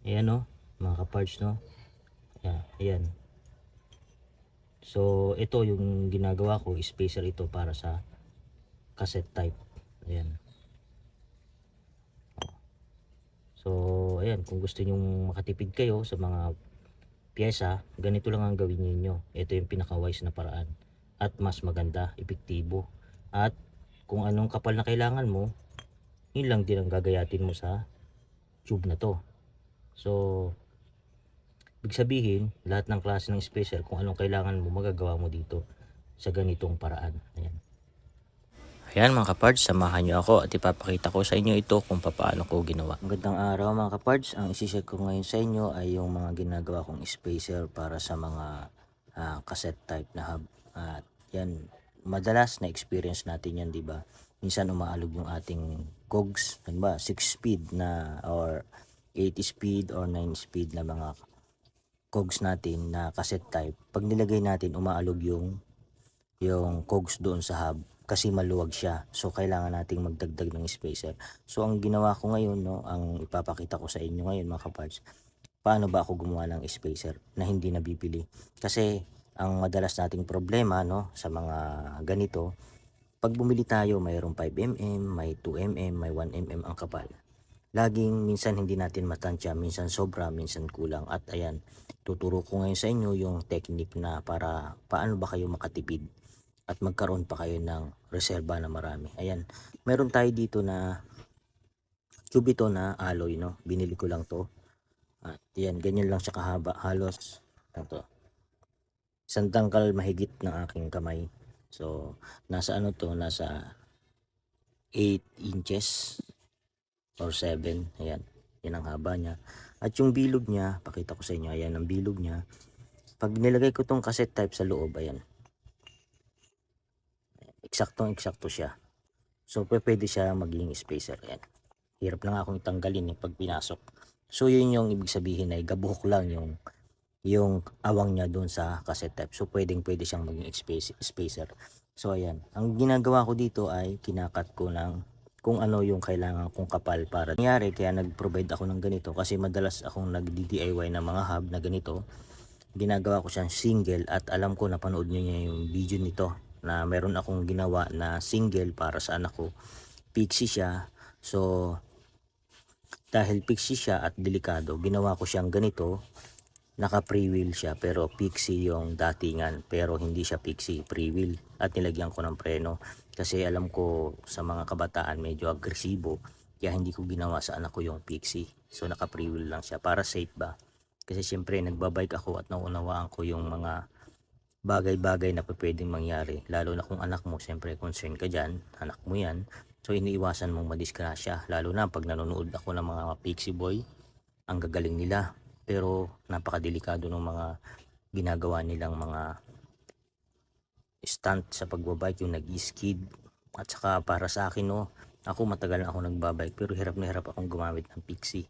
Ayan o, mga kaparts, no. Ayan. So ito yung ginagawa ko, spacer ito para sa cassette type. Ayan. So ayan, kung gusto nyong makatipid kayo sa mga pyesa, ganito lang ang gawin niyo. Ito yung pinaka-wise na paraan at mas maganda, epektibo. At kung anong kapal na kailangan mo, yun lang din ang gagayatin mo sa tube na to. So ibig sabihin, lahat ng klase ng spacer, kung anong kailangan mo, magagawa mo dito sa ganitong paraan. Ayan. Ayan mga kapards, samahan nyo ako at ipapakita ko sa inyo ito kung paano ko ginawa. Magandang araw mga kapards, ang isishare ko ngayon sa inyo ay yung mga ginagawa kong spacer para sa mga cassette type na hub. At yan, madalas na experience natin yan, di ba? Minsan umaalog yung ating cogs, ano ba, 6 speed na or 80 speed or 9 speed na mga cogs natin na cassette type. Pag nilagay natin, umaalog yung cogs doon sa hub kasi maluwag siya. So kailangan nating magdagdag ng spacer. So ang ginawa ko ngayon, no, ang ipapakita ko sa inyo ngayon mga kaparts, paano ba ako gumawa ng spacer na hindi nabibili. Kasi ang madalas nating problema, no, sa mga ganito, pag bumili tayo, mayroong 5mm, may 2mm, may 1mm ang kapal. Laging minsan hindi natin matansya, minsan sobra, minsan kulang. At ayan, tuturo ko ngayon sa inyo yung technique na para paano ba kayo makatipid at magkaroon pa kayo ng reserba na marami. Ayan, meron tayo dito na tube ito na alloy, no. Binili ko lang to. At yan, ganyan lang siya kahaba, halos ito, isang tangkal mahigit ng aking kamay. So nasa ano to, nasa 8 inches or 7. Ayan, yan ang haba niya. At yung bilog niya, pakita ko sa inyo, ayan ang bilog niya. Pag nilagay ko tong cassette type sa loob, ayan, eksaktong-eksakto siya. So pwede siya maging spacer. Ayan, hirap lang akong tanggalin pag pinasok. So yun yung ibig sabihin ay gabuhok lang yung awang niya doon sa cassette type. So pwede siyang maging spacer. So ayan, ang ginagawa ko dito ay kinakat ko ng kung ano yung kailangan kong kapal para nangyari. Kaya nag-provide ako ng ganito kasi madalas akong nag-DIY ng mga hub na ganito. Ginagawa ko siyang single at alam ko napanood nyo niya yung video nito na meron akong ginawa na single para sa anak ko. Pixie siya. So dahil pixie siya at delikado, ginawa ko siyang ganito. Naka pre-wheel siya pero pixie yung datingan, pero hindi siya pixie, pre-wheel. At nilagyan ko ng preno kasi alam ko sa mga kabataan medyo agresibo, kaya hindi ko ginawa sa anak ko yung pixie. So naka pre-wheel lang siya para safe ba, kasi syempre nagbabike ako at naunawaan ko yung mga bagay-bagay na pwedeng mangyari, lalo na kung anak mo, syempre concern ka dyan, anak mo yan. So iniiwasan mong madisgrasya, lalo na pag nanonood ako ng mga pixie boy, ang gagaling nila, pero napakadelikado ng mga ginagawa nilang mga stunt sa pagbabike, yung nag-skid. At saka para sa akin, no, ako matagal na ako nagbabike pero hirap na hirap akong gumamit ng pixie.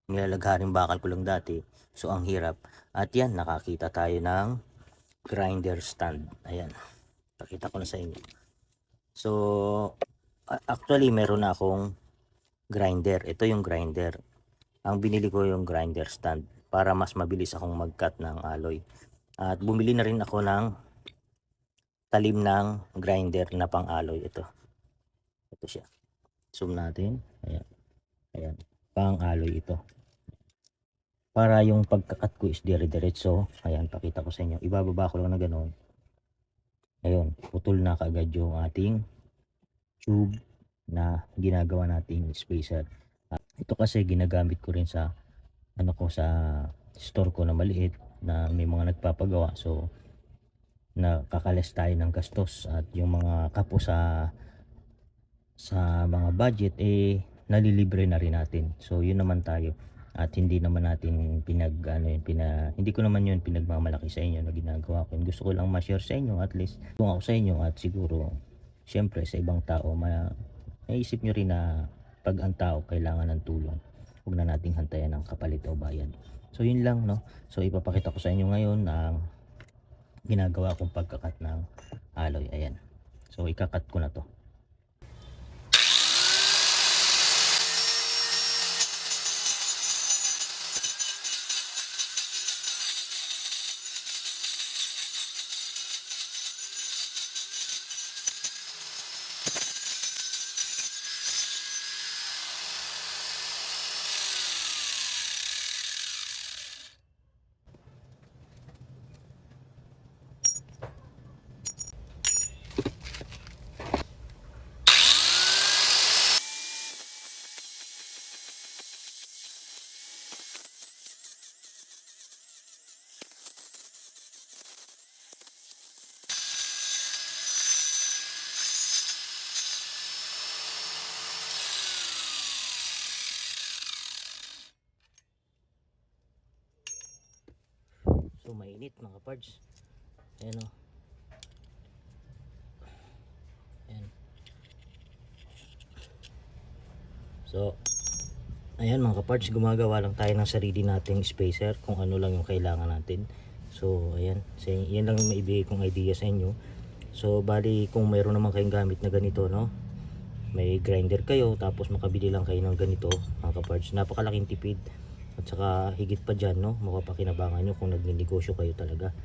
Nilalagharing bakal ko lang dati, so ang hirap. At yan, nakakita tayo ng grinder stand. Ayan, pakita ko na sa inyo. So actually meron na akong grinder. Ito yung grinder. Ang binili ko yung grinder stand para mas mabilis akong mag-cut ng alloy. At bumili na rin ako ng talim ng grinder na pang alloy. Ito siya. Zoom natin. Ayan. Ayan. Pang alloy ito. Para yung pagkakat ko is dire-diretso. Ayan, pakita ko sa inyo. Ibababa ko lang na gano'n. Ayun, putol na kaagad yung ating tube na ginagawa nating spacer. Ito kasi ginagamit ko rin sa ano ko, sa store ko na maliit na may mga nagpapagawa. So nakakalas tayo ng gastos at yung mga kapo sa mga budget nalilibre na rin natin. So yun naman tayo, at hindi naman natin hindi ko naman yun pinagmamalaki sa inyo na ginagawa ko. Gusto ko lang ma-share sa inyo, at least kung ako sa inyo, at siguro syempre sa ibang tao maisip nyo rin na pag ang tao kailangan ng tulong, huwag na nating hantayan ng kapalit o bayad. So yun lang, no. So ipapakita ko sa inyo ngayon ang ginagawa kong pagkakat ng alloy. Ayan, so ikakat ko na to. Ito mainit mga parts. Ayan o. Ayan. So ayan mga kaparts, gumagawa lang tayo ng sarili nating spacer kung ano lang yung kailangan natin. So ayan, so, yan lang yung maibigay kong idea sa inyo. So bali kung mayroon naman kayong gamit na ganito, no, may grinder kayo tapos makabili lang kayo ng ganito mga kaparts, napakalaking tipid. At saka higit pa dyan, no, mapapakinabangan nyo kung nagninegosyo kayo talaga,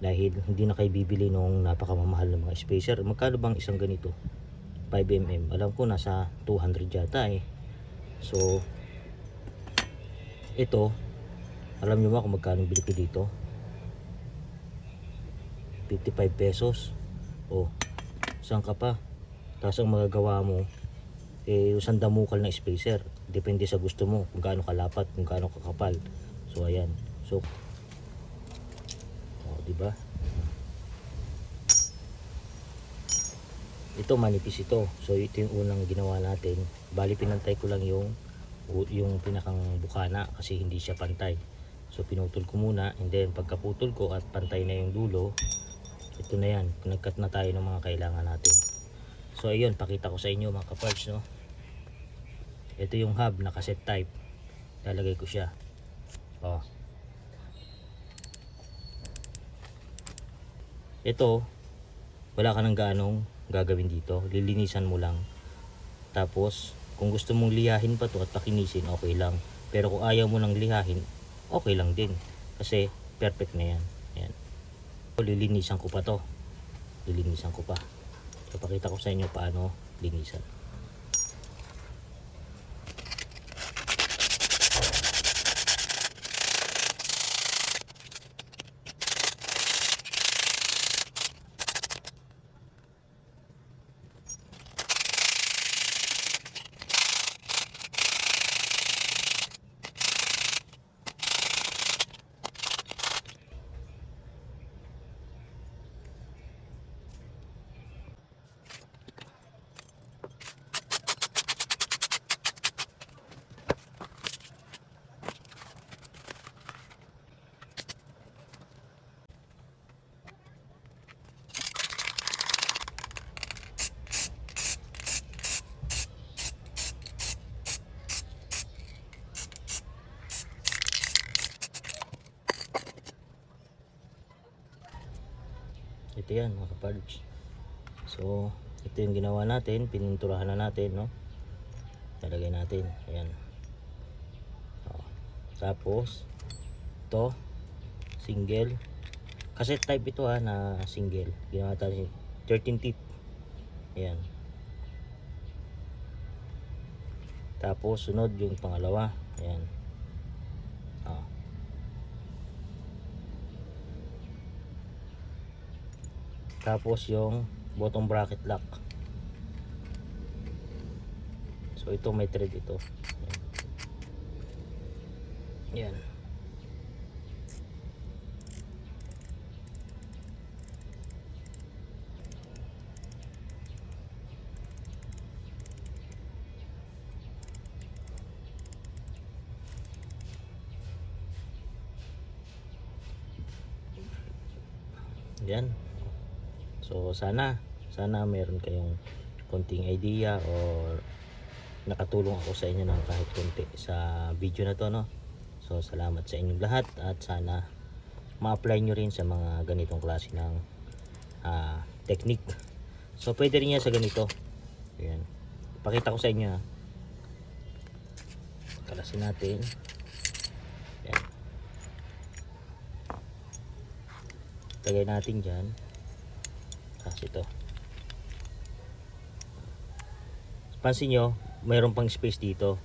dahil hindi na kayo bibili nung napakamamahal ng mga spacer. Magkano bang isang ganito? 5mm, alam ko nasa 200 yata eh. So ito, alam nyo ba kung magkano bili ko dito? 55 pesos. O, saan ka pa? Tapos ang magagawa mo isang damukal na spacer, depende sa gusto mo kung gaano kalapat, kung gaano kakapal. So ayan, so diba, ito manipis ito. So ito yung unang ginawa natin. Bali pinantay ko lang yung pinakang bukana kasi hindi siya pantay. So pinutol ko muna, and then pagkaputol ko at pantay na yung dulo, ito na yan, nagcut na tayo ng mga kailangan natin. So ayun, pakita ko sa inyo mga kaparts, no. Ito yung hub na cassette type. Lalagay ko siya. Ito, wala ka nang gaanong gagawin dito. Lilinisan mo lang. Tapos, kung gusto mong lihahin pa to at pakinisin, okay lang. Pero kung ayaw mo nang lihahin, okay lang din. Kasi, perfect na yan. Ayan. Lilinisan ko pa to. Lilinisan ko pa. So, pakita ko sa inyo paano linisan. Ito yan mga kapards. So ito yung ginawa natin, pininturahan na natin, no. Talagay natin, ayan. Tapos ito single cassette type ito na single, ginawa natin 13 tip, ayan. Tapos sunod yung pangalawa, ayan. Tapos yung bottom bracket lock. So ito may thread ito. Ayan. Yan. So sana meron kayong konting idea or nakatulong ako sa inyo ng kahit konti sa video na to, no. So salamat sa inyong lahat at sana ma-apply nyo rin sa mga ganitong klase ng technique. So pwede rin yan sa ganito. Ayan. Pakita ko sa inyo. Kalasin natin. Ayan. Lagay natin dyan. Kasi ito. Pansin nyo, mayroon pang space dito.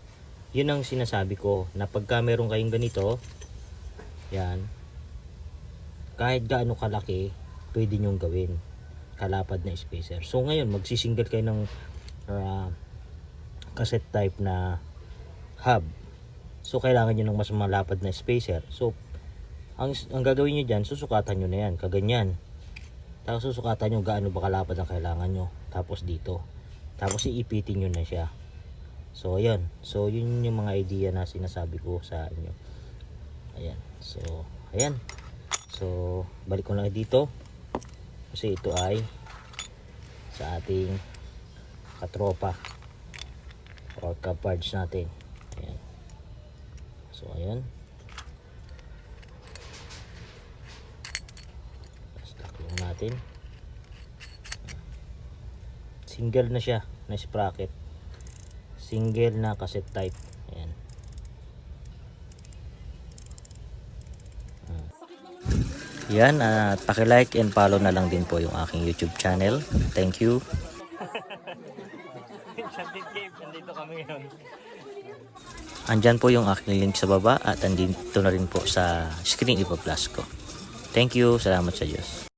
Yun ang sinasabi ko, na pagka meron kayong ganito, yan, kahit gaano kalaki, pwede nyong gawin. Kalapad na spacer. So ngayon, magsisingle kayo ng cassette type na hub. So kailangan nyo ng mas malapad na spacer. So ang gagawin nyo dyan, susukatan nyo na yan, kaganyan. Tapos susukatan nyo gaano ba kalapad ang kailangan nyo. Tapos dito. Tapos iipitin nyo na siya. So ayan. So yun yung mga idea na sinasabi ko sa inyo. Ayan. So ayan. So balik ko na dito kasi ito ay sa ating katropa or kapards natin. Ayan. So ayan, stock lang natin. Single na siya na sprocket, single na cassette type. Ayan. Yan, at paki-like and follow na lang din po yung aking YouTube channel. Thank you. Andyan po yung aking link sa baba at andito na rin po sa screen ipa-plus ko. Thank you. Salamat sa Diyos.